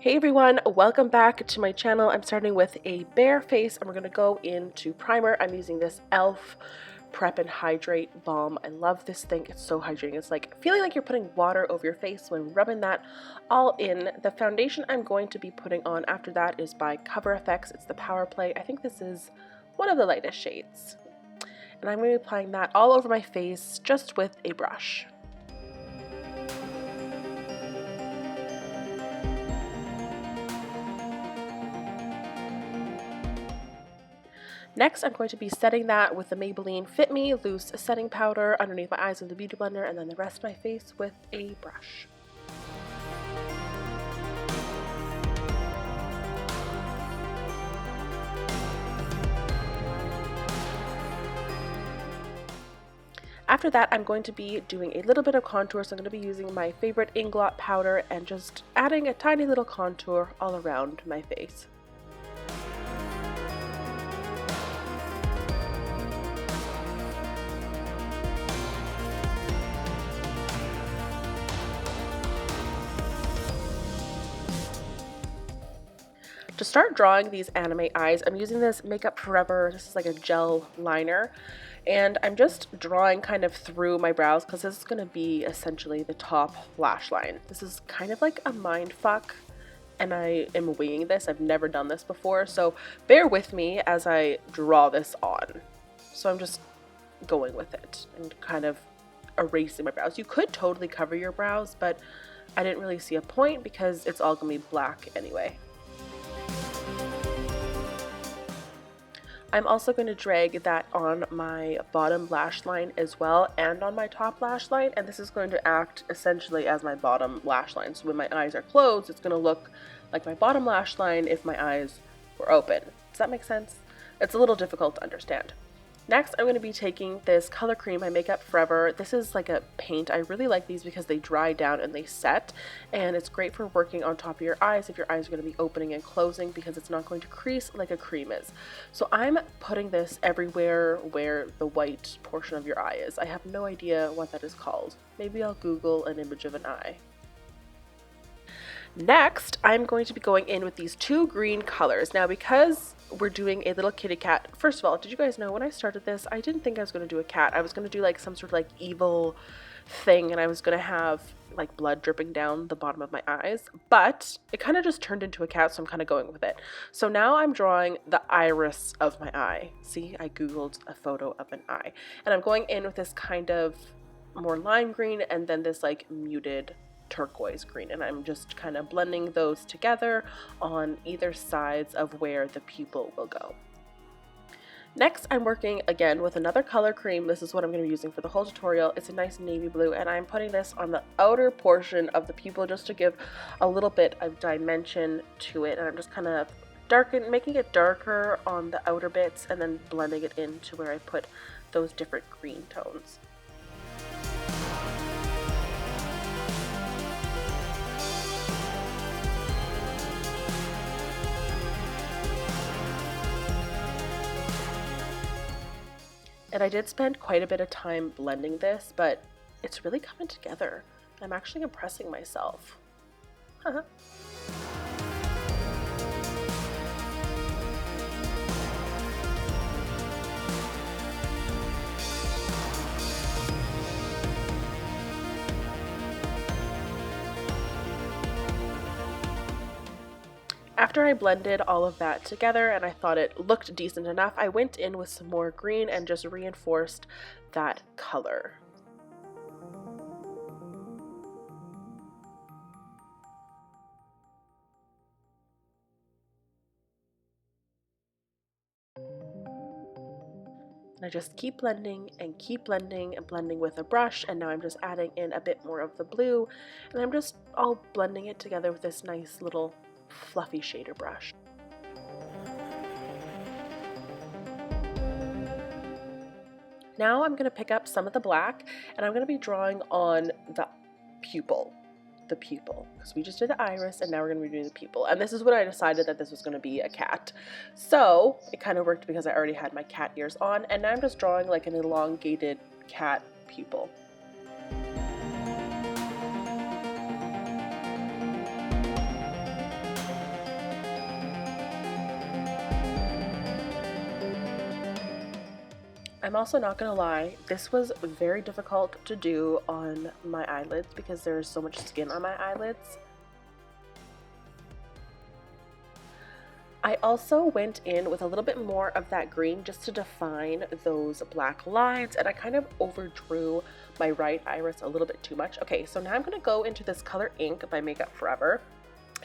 Hey everyone, welcome back to my channel. I'm starting with a bare face and we're going to go into primer. I'm using this e.l.f. Prep and Hydrate Balm. I love this thing. It's so hydrating. It's like feeling like you're putting water over your face when rubbing that all in. The foundation I'm going to be putting on after that is by Cover FX. It's the Power Play. I think this is one of the lightest shades. And I'm going to be applying that all over my face just with a brush. Next, I'm going to be setting that with the Maybelline Fit Me Loose Setting Powder underneath my eyes with the Beauty Blender, and then the rest of my face with a brush. After that, I'm going to be doing a little bit of contour, so I'm going to be using my favorite Inglot powder and just adding a tiny little contour all around my face. To start drawing these anime eyes, I'm using this Makeup Forever, this is like a gel liner, and I'm just drawing kind of through my brows because this is going to be essentially the top lash line. This is kind of like a mind fuck, and I am winging this. I've never done this before, so bear with me as I draw this on. So I'm just going with it and kind of erasing my brows. You could totally cover your brows, but I didn't really see a point because it's all going to be black anyway. I'm also going to drag that on my bottom lash line as well and on my top lash line, and this is going to act essentially as my bottom lash line. So when my eyes are closed, it's going to look like my bottom lash line if my eyes were open. Does that make sense? It's a little difficult to understand. Next, I'm going to be taking this color cream by Makeup Forever. This is like a paint. I really like these because they dry down and they set, and it's great for working on top of your eyes if your eyes are going to be opening and closing because it's not going to crease like a cream is. So I'm putting this everywhere where the white portion of your eye is. I have no idea what that is called. Maybe I'll Google an image of an eye. Next, I'm going to be going in with these two green colors. Now, because we're doing a little kitty cat, first of all, did you guys know when I started this, I didn't think I was going to do a cat. I was going to do like some sort of like evil thing, and I was going to have like blood dripping down the bottom of my eyes, but it kind of just turned into a cat, so I'm kind of going with it. So now I'm drawing the iris of my eye. See, I Googled a photo of an eye, and I'm going in with this kind of more lime green and then this like muted turquoise green, and I'm just kind of blending those together on either sides of where the pupil will go. Next, I'm working again with another color cream. This is what I'm going to be using for the whole tutorial. It's a nice navy blue, and I'm putting this on the outer portion of the pupil just to give a little bit of dimension to it, and I'm just kind of making it darker on the outer bits and then blending it into where I put those different green tones. And I did spend quite a bit of time blending this, but it's really coming together. I'm actually impressing myself. After I blended all of that together and I thought it looked decent enough, I went in with some more green and just reinforced that color. And I just keep blending and keep blending and blending with a brush, and now I'm just adding in a bit more of the blue, and I'm just all blending it together with this nice little fluffy shader brush. Now I'm going to pick up some of the black and I'm going to be drawing on the pupil, because we just did the iris and now we're going to be doing the pupil. And this is when I decided that this was going to be a cat. So it kind of worked because I already had my cat ears on, and now I'm just drawing like an elongated cat pupil. I'm also not gonna lie, this was very difficult to do on my eyelids because there's so much skin on my eyelids. I also went in with a little bit more of that green just to define those black lines, and I kind of overdrew my right iris a little bit too much. Okay, so now I'm gonna go into this color ink by Makeup Forever,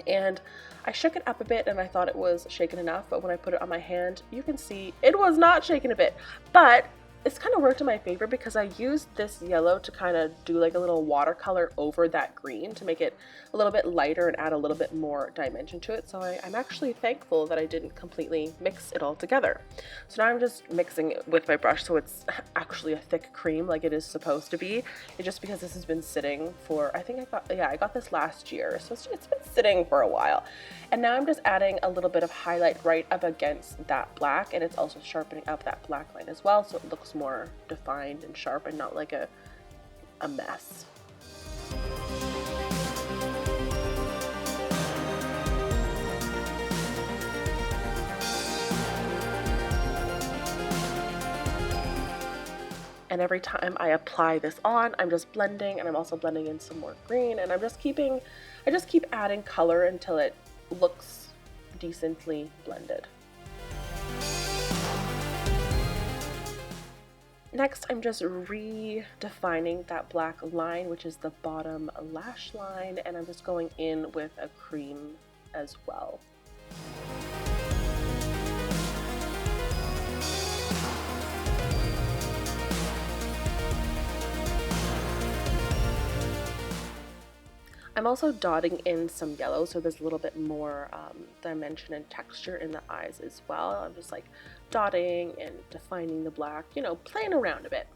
and I shook it up a bit and I thought it was shaken enough, but when I put it on my hand, you can see it was not shaken a bit. But it's kind of worked in my favor because I used this yellow to kind of do like a little watercolor over that green to make it a little bit lighter and add a little bit more dimension to it. So I'm actually thankful that I didn't completely mix it all together. So now I'm just mixing it with my brush so it's actually a thick cream like it is supposed to be. It's just because this has been sitting for, I think I got this last year, so it's been sitting for a while. And now I'm just adding a little bit of highlight right up against that black, and it's also sharpening up that black line as well, so it looks more defined and sharp and not like a mess. And every time I apply this on, I'm just blending, and I'm also blending in some more green, and I just keep adding color until it looks decently blended. Next, I'm just redefining that black line, which is the bottom lash line, and I'm just going in with a cream as well. I'm also dotting in some yellow so there's a little bit more dimension and texture in the eyes as well. I'm just like dotting and defining the black, you know, playing around a bit.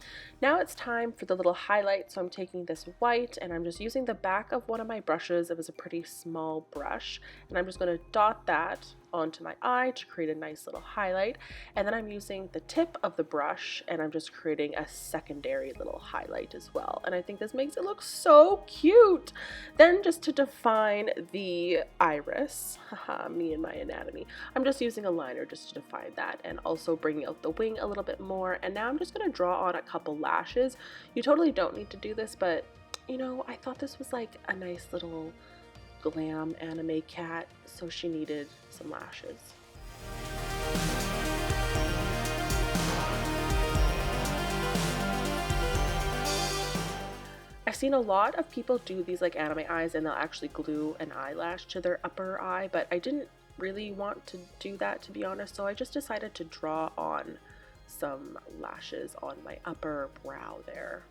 Now it's time for the little highlight, so I'm taking this white and I'm just using the back of one of my brushes. It was a pretty small brush, and I'm just going to dot that onto my eye to create a nice little highlight, and then I'm using the tip of the brush and I'm just creating a secondary little highlight as well, and I think this makes it look so cute. Then just to define the iris, haha, me and my anatomy, I'm just using a liner just to define that and also bringing out the wing a little bit more. And now I'm just going to draw on a couple lashes. You totally don't need to do this, but you know, I thought this was like a nice little glam anime cat, so she needed some lashes. I've seen a lot of people do these like anime eyes and they'll actually glue an eyelash to their upper eye, but I didn't really want to do that, to be honest, so I just decided to draw on some lashes on my upper brow there.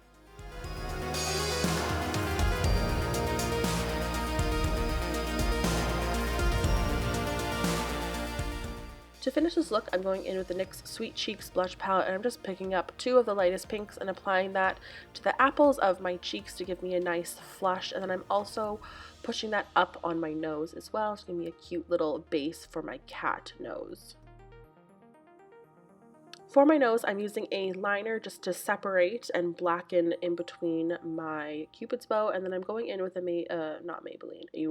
To finish this look, I'm going in with the NYX Sweet Cheeks blush palette, and I'm just picking up two of the lightest pinks and applying that to the apples of my cheeks to give me a nice flush, and then I'm also pushing that up on my nose as well to give me a cute little base for my cat nose. For my nose, I'm using a liner just to separate and blacken in between my Cupid's bow, and then I'm going in with a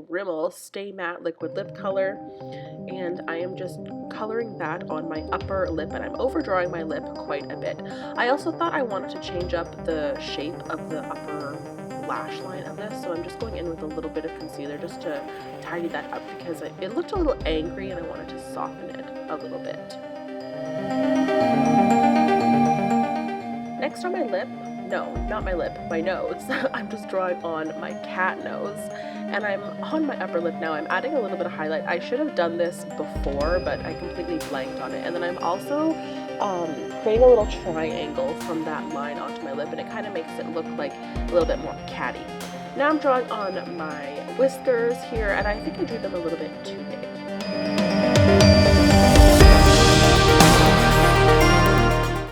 Rimmel Stay Matte Liquid Lip Color, and I am just coloring that on my upper lip, and I'm overdrawing my lip quite a bit. I also thought I wanted to change up the shape of the upper lash line of this, so I'm just going in with a little bit of concealer just to tidy that up because it looked a little angry and I wanted to soften it a little bit. Next on my lip, no, not my lip, my nose, I'm just drawing on my cat nose, and I'm on my upper lip now. I'm adding a little bit of highlight. I should have done this before, but I completely blanked on it. And then I'm also creating a little triangle from that line onto my lip, and it kind of makes it look like a little bit more catty. Now I'm drawing on my whiskers here, and I think I drew them a little bit too big.